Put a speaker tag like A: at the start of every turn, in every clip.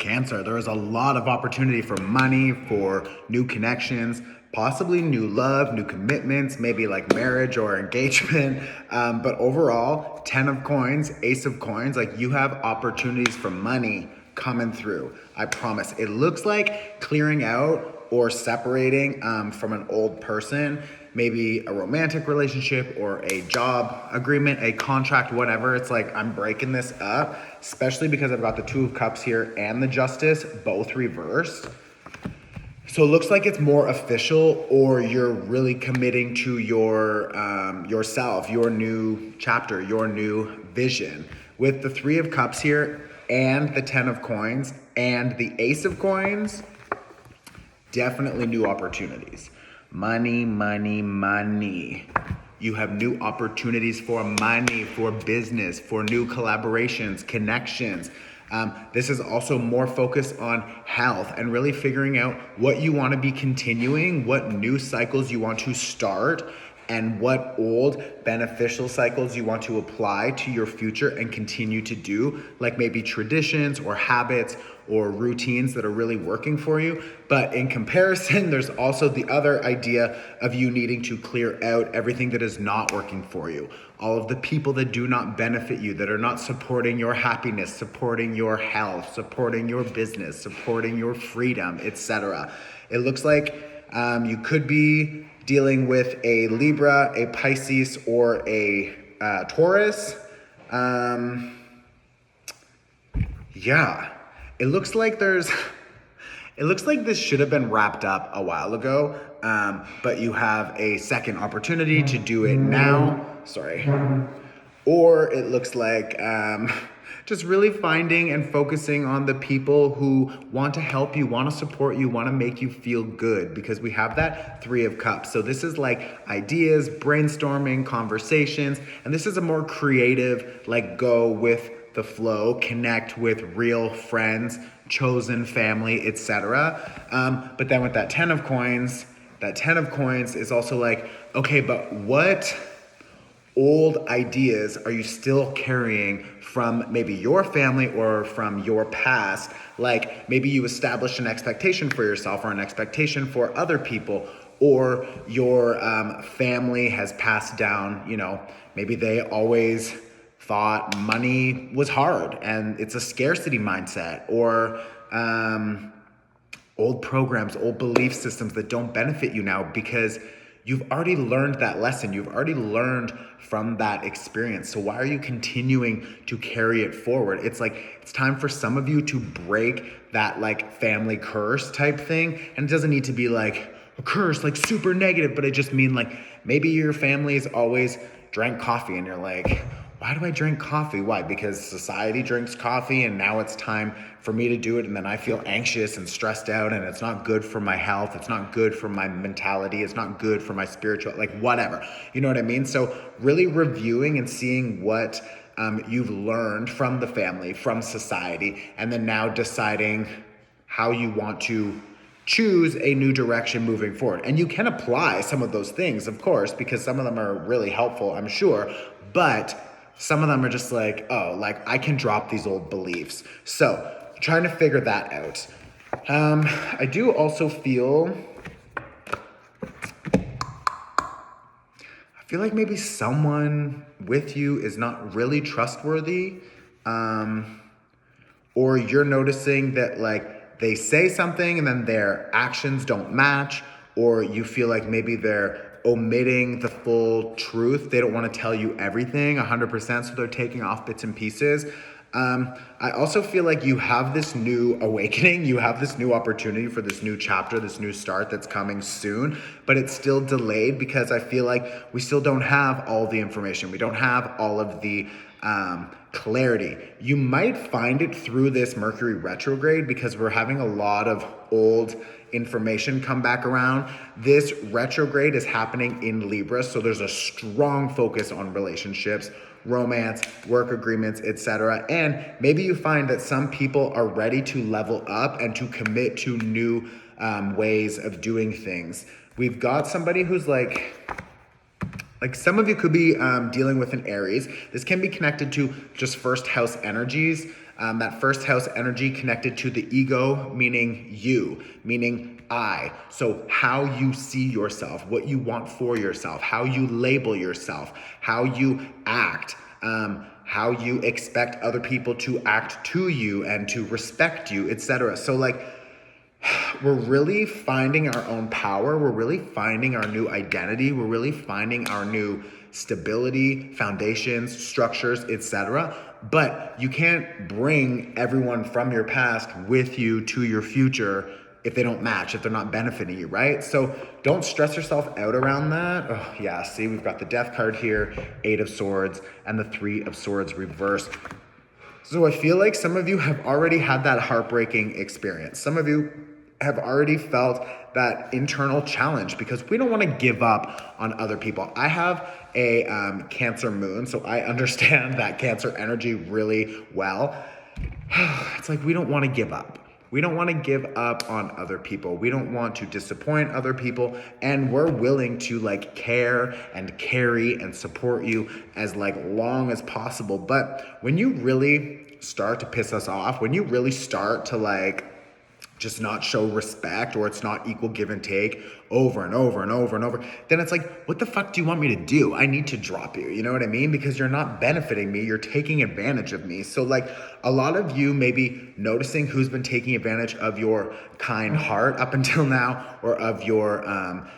A: Cancer, there is a lot of opportunity for money, for new connections, possibly new love, new commitments, maybe like marriage or engagement. But overall, 10 of coins, ace of coins, like you have opportunities for money coming through. I promise. It looks like clearing out or separating from an old person, maybe a romantic relationship or a job agreement, a contract, whatever. It's like I'm breaking this up, especially because I've got the Two of Cups here and the Justice, both reversed. So it looks like it's more official, or you're really committing to your yourself, your new chapter, your new vision. With the Three of Cups here and the 10 of coins and the Ace of coins, definitely new opportunities. Money, money, money. You have new opportunities for money, for business, for new collaborations, connections. This is also more focused on health and really figuring out what you want to be continuing, what new cycles you want to start, and what old beneficial cycles you want to apply to your future and continue to do, like maybe traditions or habits or routines that are really working for you. But in comparison, there's also the other idea of you needing to clear out everything that is not working for you. All of the people that do not benefit you, that are not supporting your happiness, supporting your health, supporting your business, supporting your freedom, etc. It looks like you could be dealing with a Libra, a Pisces, or a Taurus. Yeah, it looks like this should have been wrapped up a while ago, but you have a second opportunity to do it now. Sorry. Or it looks like just really finding and focusing on the people who want to help you, want to support you, want to make you feel good, because we have that Three of Cups. So this is like ideas, brainstorming, conversations, and this is a more creative, like go with the flow, connect with real friends, chosen family, etc. But then with that 10 of coins, is also like, okay, but what old ideas are you still carrying from maybe your family or from your past? Like maybe you established an expectation for yourself or an expectation for other people, or your family has passed down, maybe they always thought money was hard and it's a scarcity mindset, or old programs, old belief systems that don't benefit you now because you've already learned that lesson. You've already learned from that experience. So why are you continuing to carry it forward? It's like, it's time for some of you to break that like family curse type thing. And it doesn't need to be like a curse, like super negative, but I just mean like maybe your family's always drank coffee and you're like, why do I drink coffee? Why? Because society drinks coffee and now it's time for me to do it, and then I feel anxious and stressed out, and it's not good for my health, it's not good for my mentality, it's not good for my spiritual, like whatever. You know what I mean? So really reviewing and seeing what you've learned from the family, from society, and then now deciding how you want to choose a new direction moving forward. And you can apply some of those things, of course, because some of them are really helpful, I'm sure, but some of them are just like, oh, like I can drop these old beliefs. So trying to figure that out. I do also feel like maybe someone with you is not really trustworthy, or you're noticing that like they say something and then their actions don't match, or you feel like maybe they're omitting the full truth. They don't want to tell you everything 100%, so they're taking off bits and pieces. I also feel like you have this new awakening, you have this new opportunity for this new chapter, this new start that's coming soon, but it's still delayed because I feel like we still don't have all the information. We don't have all of the clarity. You might find it through this Mercury retrograde because we're having a lot of old information come back around. This retrograde is happening in Libra, so there's a strong focus on relationships, romance, work agreements, etc. And maybe you find that some people are ready to level up and to commit to new ways of doing things. We've got somebody who's like some of you could be dealing with an Aries. This can be connected to just first house energies. That first house energy connected to the ego, meaning you, meaning I. So how you see yourself, what you want for yourself, how you label yourself, how you act, how you expect other people to act to you and to respect you, etc. So like, we're really finding our own power. We're really finding our new identity. We're really finding our new stability, foundations, structures, etc. But you can't bring everyone from your past with you to your future if they don't match, if they're not benefiting you, right? So don't stress yourself out around that. Oh yeah, see, we've got the Death card here, 8 of Swords, and the 3 of Swords reversed. So I feel like some of you have already had that heartbreaking experience. Some of you have already felt that internal challenge because we don't want to give up on other people. I have a Cancer moon, so I understand that Cancer energy really well. It's like we don't want to give up. We don't want to give up on other people. We don't want to disappoint other people. And we're willing to like care and carry and support you as like long as possible. But when you really start to piss us off, when you really start to like just not show respect, or it's not equal give and take over and over and over and over, then it's like, what the fuck do you want me to do? I need to drop you, you know what I mean? Because you're not benefiting me, you're taking advantage of me. So like, a lot of you may be noticing who's been taking advantage of your kind heart up until now, or of your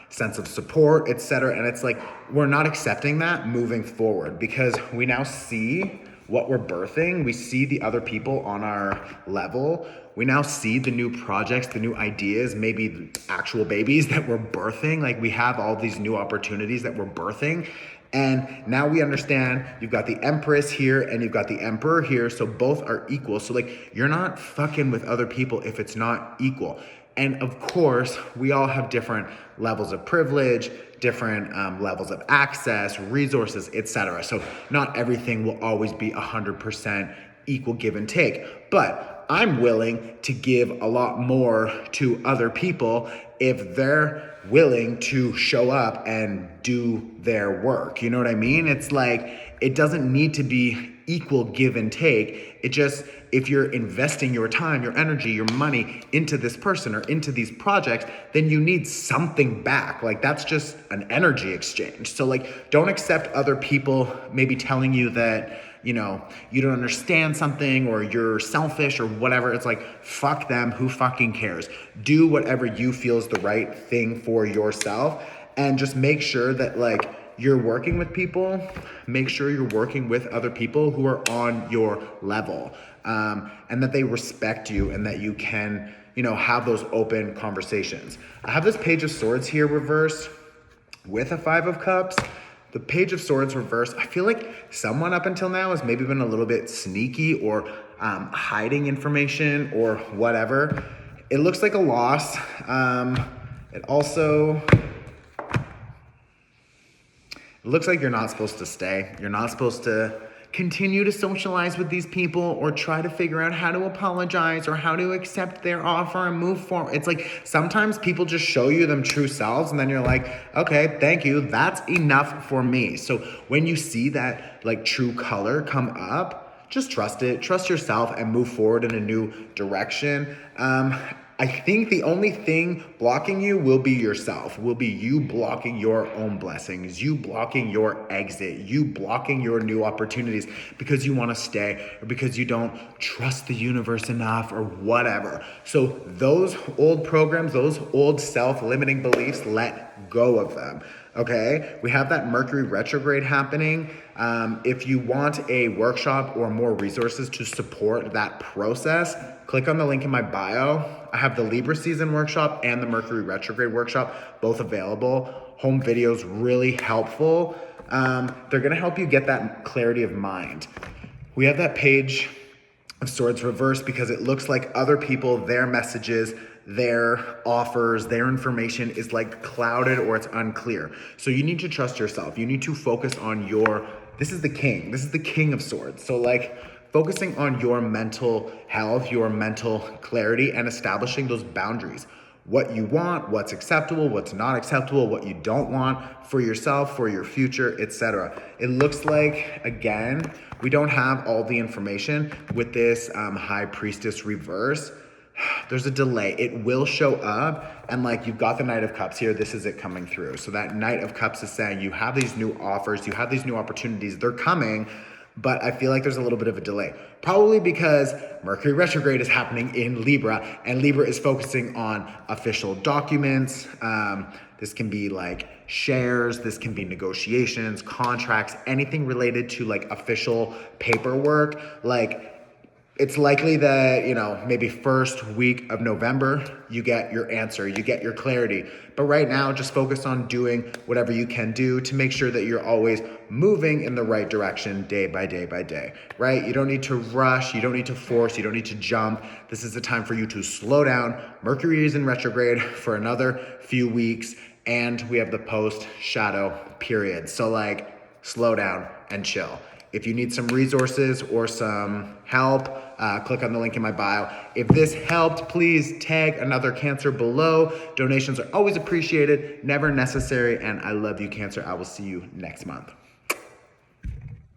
A: sense of support, etc. And it's like, we're not accepting that moving forward, because we now see what we're birthing. We see the other people on our level. We now see the new projects, the new ideas, maybe the actual babies that we're birthing. Like, we have all these new opportunities that we're birthing. And now we understand you've got the Empress here and you've got the Emperor here. So both are equal. So like, you're not fucking with other people if it's not equal. And of course, we all have different levels of privilege, different levels of access, resources, etc. So not everything will always be 100% equal give and take. But I'm willing to give a lot more to other people if they're willing to show up and do their work. You know what I mean? It's like, it doesn't need to be equal give and take. It just, if you're investing your time, your energy, your money into this person or into these projects, then you need something back. Like, that's just an energy exchange. So like, don't accept other people maybe telling you that, you know, you don't understand something or you're selfish or whatever. It's like, fuck them, who fucking cares? Do whatever you feel is the right thing for yourself, and just make sure that like, you're working with people, make sure you're working with other people who are on your level, and that they respect you and that you can, you know, have those open conversations. I have this Page of Swords here reversed with a 5 of Cups. The Page of Swords reversed, I feel like someone up until now has maybe been a little bit sneaky or hiding information or whatever. It looks like a loss. It also looks like you're not supposed to stay. You're not supposed to continue to socialize with these people or try to figure out how to apologize or how to accept their offer and move forward. It's like, sometimes people just show you them true selves and then you're like, okay, thank you. That's enough for me. So when you see that like true color come up, just trust it, trust yourself, and move forward in a new direction. I think the only thing blocking you will be yourself, will be you blocking your own blessings, you blocking your exit, you blocking your new opportunities because you want to stay or because you don't trust the universe enough or whatever. So those old programs, those old self-limiting beliefs, let go of them. Okay, we have that Mercury retrograde happening. If you want a workshop or more resources to support that process, click on the link in my bio. I have the Libra season workshop and the Mercury retrograde workshop, both available. Home videos, really helpful. They're gonna help you get that clarity of mind. We have that Page of Swords reversed because it looks like other people, their messages, their offers, their information is like clouded or it's unclear. So you need to trust yourself. You need to focus on this is the king of swords. So like, focusing on your mental health, your mental clarity, and establishing those boundaries. what you want, what's acceptable, what's not acceptable, what you don't want for yourself, for your future, etc. It looks like, again, we don't have all the information with this High Priestess reverse. There's a delay. It will show up, and like you've got the Knight of Cups here. This is it coming through. So that Knight of Cups is saying you have these new offers, you have these new opportunities. They're coming, but I feel like there's a little bit of a delay. Probably because Mercury retrograde is happening in Libra, and Libra is focusing on official documents. This can be like shares, this can be negotiations, contracts, anything related to like official paperwork. Like, it's likely that, maybe first week of November, you get your answer, you get your clarity. But right now, just focus on doing whatever you can do to make sure that you're always moving in the right direction day by day by day, right? You don't need to rush, you don't need to force, you don't need to jump. This is the time for you to slow down. Mercury is in retrograde for another few weeks, and we have the post-shadow period. So like, slow down and chill. If you need some resources or some help, click on the link in my bio. If this helped, please tag another Cancer below. Donations are always appreciated, never necessary, and I love you, Cancer. I will see you next month.